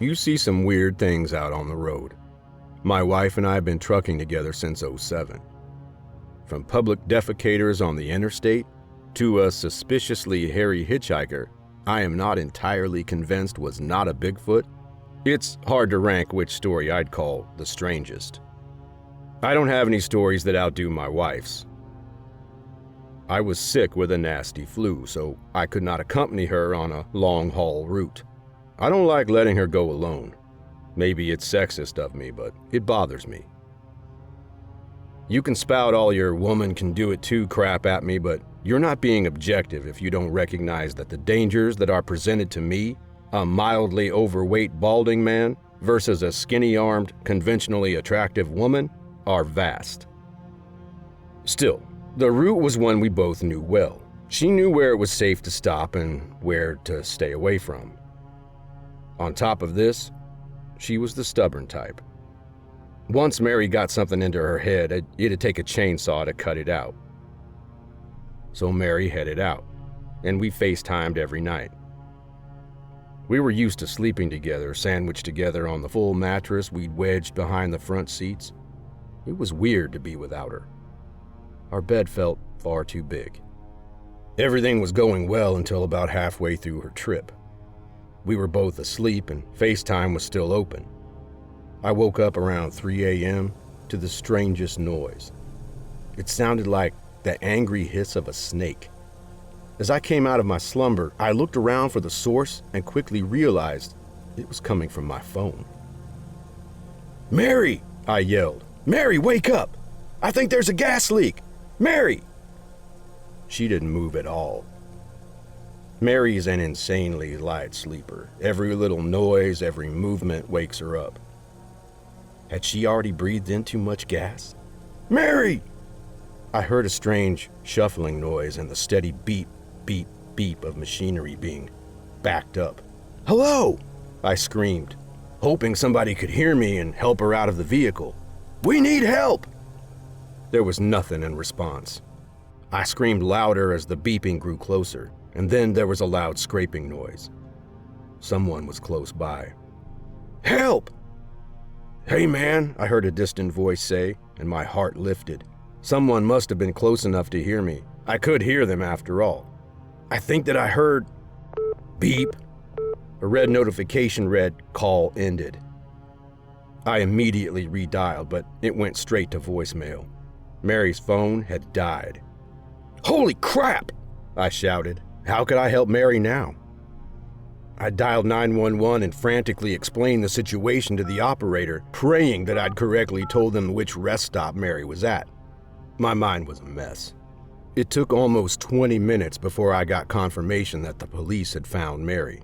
You see some weird things out on the road. My wife and I have been trucking together since '07. From public defecators on the interstate to a suspiciously hairy hitchhiker I am not entirely convinced was not a Bigfoot, it's hard to rank which story I'd call the strangest. I don't have any stories that outdo my wife's. I was sick with a nasty flu, so I could not accompany her on a long-haul route. I don't like letting her go alone. Maybe it's sexist of me, but it bothers me. You can spout all your woman can do it too crap at me, but you're not being objective if you don't recognize that the dangers that are presented to me, a mildly overweight balding man versus a skinny-armed, conventionally attractive woman, are vast. Still, the route was one we both knew well. She knew where it was safe to stop and where to stay away from. On top of this, she was the stubborn type. Once Mary got something into her head, it'd take a chainsaw to cut it out. So Mary headed out, and we FaceTimed every night. We were used to sleeping together, sandwiched together on the full mattress we'd wedged behind the front seats. It was weird to be without her. Our bed felt far too big. Everything was going well until about halfway through her trip. We were both asleep and FaceTime was still open. I woke up around 3 a.m. to the strangest noise. It sounded like the angry hiss of a snake. As I came out of my slumber, I looked around for the source and quickly realized it was coming from my phone. "Mary!" I yelled. "Mary, wake up! I think there's a gas leak! Mary!" She didn't move at all. Mary's an insanely light sleeper. Every little noise, every movement wakes her up. Had she already breathed in too much gas? "Mary!" I heard a strange shuffling noise and the steady beep, beep, beep of machinery being backed up. "Hello!" I screamed, hoping somebody could hear me and help her out of the vehicle. "We need help!" There was nothing in response. I screamed louder as the beeping grew closer, and then there was a loud scraping noise. Someone was close by. "Help!" "Hey man," I heard a distant voice say, and my heart lifted. Someone must have been close enough to hear me. I could hear them after all. I think that I heard beep. A red notification read, "Call ended." I immediately redialed, but it went straight to voicemail. Mary's phone had died. "Holy crap!" I shouted. How could I help Mary now? I dialed 911 and frantically explained the situation to the operator, praying that I'd correctly told them which rest stop Mary was at. My mind was a mess. It took almost 20 minutes before I got confirmation that the police had found Mary,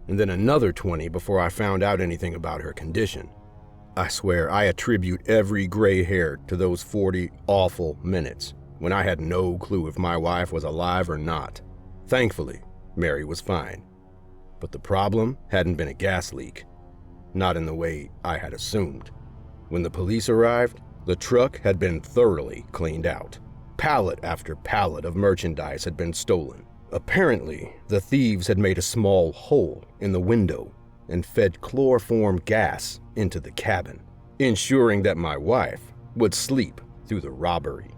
and then another 20 before I found out anything about her condition. I swear I attribute every gray hair to those 40 awful minutes when I had no clue if my wife was alive or not. Thankfully, Mary was fine. But the problem hadn't been a gas leak, not in the way I had assumed. When the police arrived, the truck had been thoroughly cleaned out. Pallet after pallet of merchandise had been stolen. Apparently, the thieves had made a small hole in the window and fed chloroform gas into the cabin, ensuring that my wife would sleep through the robbery.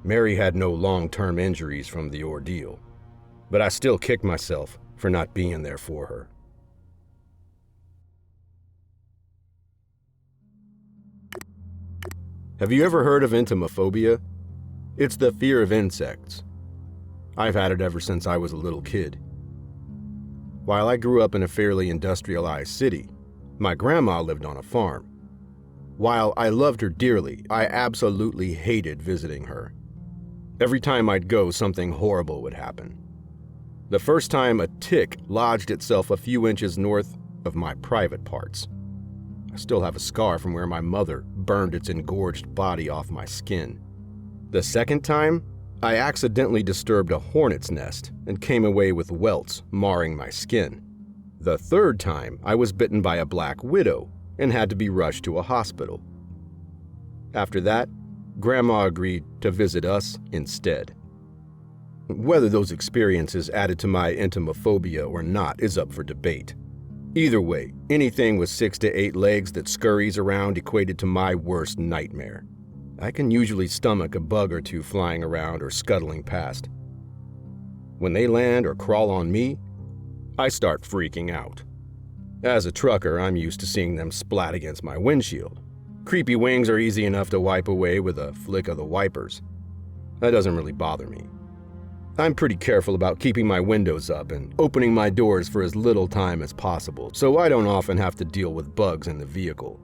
Mary had no long-term injuries from the ordeal, but I still kicked myself for not being there for her. Have you ever heard of entomophobia? It's the fear of insects. I've had it ever since I was a little kid. While I grew up in a fairly industrialized city, my grandma lived on a farm. While I loved her dearly, I absolutely hated visiting her. Every time I'd go, something horrible would happen. The first time, a tick lodged itself a few inches north of my private parts. I still have a scar from where my mother burned its engorged body off my skin. The second time, I accidentally disturbed a hornet's nest and came away with welts marring my skin. The third time, I was bitten by a black widow and had to be rushed to a hospital. After that, Grandma agreed to visit us instead. Whether those experiences added to my entomophobia or not is up for debate. Either way, anything with 6 to 8 legs that scurries around equated to my worst nightmare. I can usually stomach a bug or two flying around or scuttling past. When they land or crawl on me, I start freaking out. As a trucker, I'm used to seeing them splat against my windshield. Creepy wings are easy enough to wipe away with a flick of the wipers. That doesn't really bother me. I'm pretty careful about keeping my windows up and opening my doors for as little time as possible, so I don't often have to deal with bugs in the vehicle.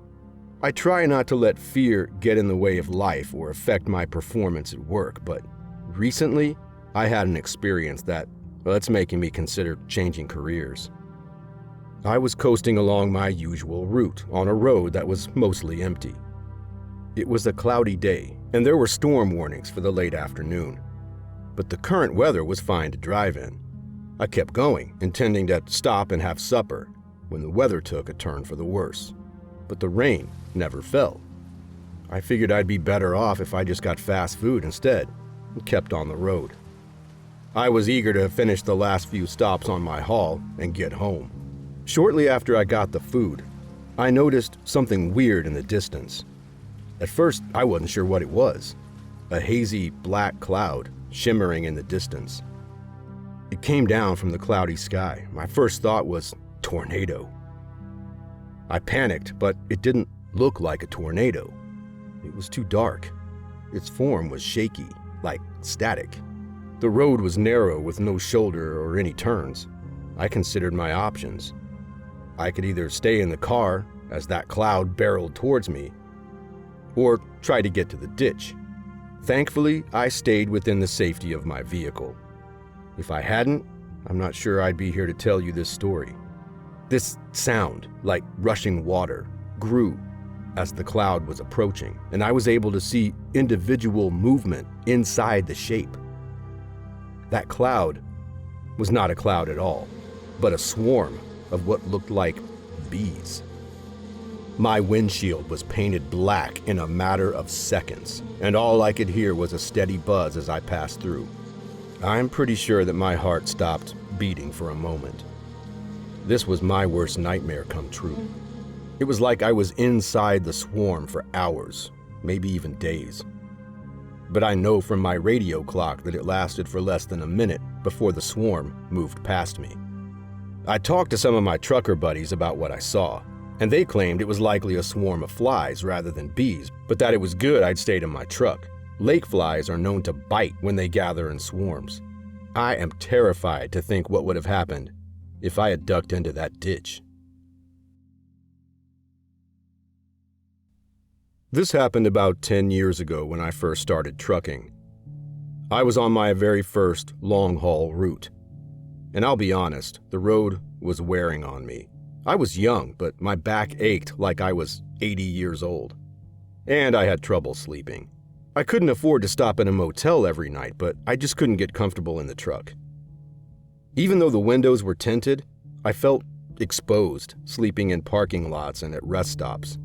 I try not to let fear get in the way of life or affect my performance at work, but recently I had an experience that's making me consider changing careers. I was coasting along my usual route on a road that was mostly empty. It was a cloudy day, and there were storm warnings for the late afternoon. But the current weather was fine to drive in. I kept going, intending to stop and have supper, when the weather took a turn for the worse. But the rain never fell. I figured I'd be better off if I just got fast food instead, and kept on the road. I was eager to finish the last few stops on my haul and get home. Shortly after I got the food, I noticed something weird in the distance. At first, I wasn't sure what it was. A hazy black cloud shimmering in the distance. It came down from the cloudy sky. My first thought was tornado. I panicked, but it didn't look like a tornado. It was too dark. Its form was shaky, like static. The road was narrow with no shoulder or any turns. I considered my options. I could either stay in the car as that cloud barreled towards me, or try to get to the ditch. Thankfully, I stayed within the safety of my vehicle. If I hadn't, I'm not sure I'd be here to tell you this story. This sound, like rushing water, grew as the cloud was approaching, and I was able to see individual movement inside the shape. That cloud was not a cloud at all, but a swarm of what looked like bees. My windshield was painted black in a matter of seconds, and all I could hear was a steady buzz as I passed through. I'm pretty sure that my heart stopped beating for a moment. This was my worst nightmare come true. It was like I was inside the swarm for hours, maybe even days. But I know from my radio clock that it lasted for less than a minute before the swarm moved past me. I talked to some of my trucker buddies about what I saw, and they claimed it was likely a swarm of flies rather than bees, but that it was good I'd stayed in my truck. Lake flies are known to bite when they gather in swarms. I am terrified to think what would have happened if I had ducked into that ditch. This happened about 10 years ago when I first started trucking. I was on my very first long-haul route. And I'll be honest, the road was wearing on me. I was young, but my back ached like I was 80 years old. And I had trouble sleeping. I couldn't afford to stop in a motel every night, but I just couldn't get comfortable in the truck. Even though the windows were tinted, I felt exposed, sleeping in parking lots and at rest stops.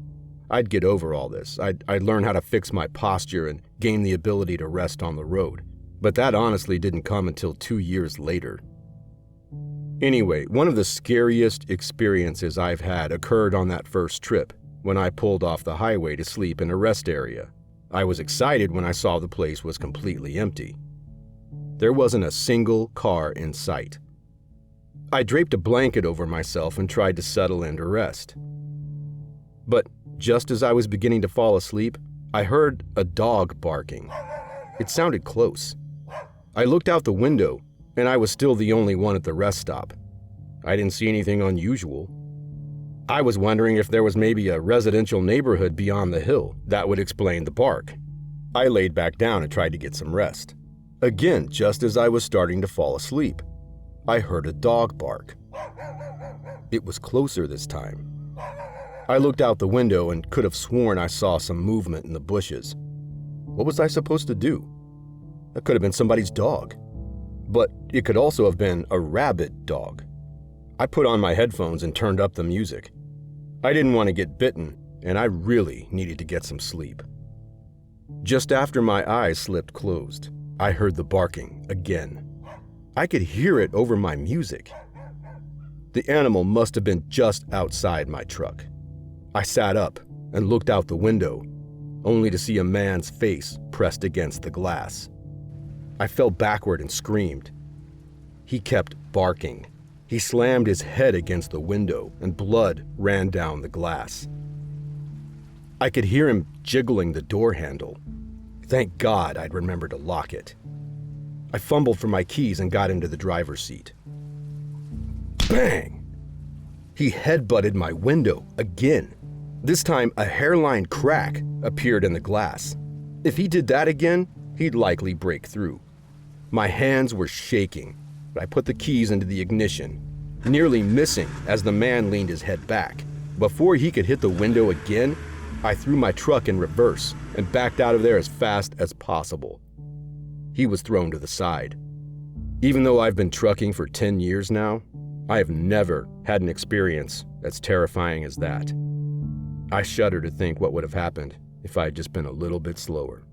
I'd get over all this. I'd learn how to fix my posture and gain the ability to rest on the road. But that honestly didn't come until 2 years later. Anyway, one of the scariest experiences I've had occurred on that first trip, when I pulled off the highway to sleep in a rest area. I was excited when I saw the place was completely empty. There wasn't a single car in sight. I draped a blanket over myself and tried to settle in to rest. But just as I was beginning to fall asleep, I heard a dog barking. It sounded close. I looked out the window, and I was still the only one at the rest stop. I didn't see anything unusual. I was wondering if there was maybe a residential neighborhood beyond the hill that would explain the bark. I laid back down and tried to get some rest. Again, just as I was starting to fall asleep, I heard a dog bark. It was closer this time. I looked out the window and could have sworn I saw some movement in the bushes. What was I supposed to do? That could have been somebody's dog. But it could also have been a rabid dog. I put on my headphones and turned up the music. I didn't want to get bitten, and I really needed to get some sleep. Just after my eyes slipped closed, I heard the barking again. I could hear it over my music. The animal must have been just outside my truck. I sat up and looked out the window, only to see a man's face pressed against the glass. I fell backward and screamed. He kept barking. He slammed his head against the window and blood ran down the glass. I could hear him jiggling the door handle. Thank God I'd remembered to lock it. I fumbled for my keys and got into the driver's seat. Bang! He headbutted my window again. This time, a hairline crack appeared in the glass. If he did that again, he'd likely break through. My hands were shaking, but I put the keys into the ignition, nearly missing as the man leaned his head back. Before he could hit the window again, I threw my truck in reverse and backed out of there as fast as possible. He was thrown to the side. Even though I've been trucking for 10 years now, I have never had an experience as terrifying as that. I shudder to think what would have happened if I had just been a little bit slower.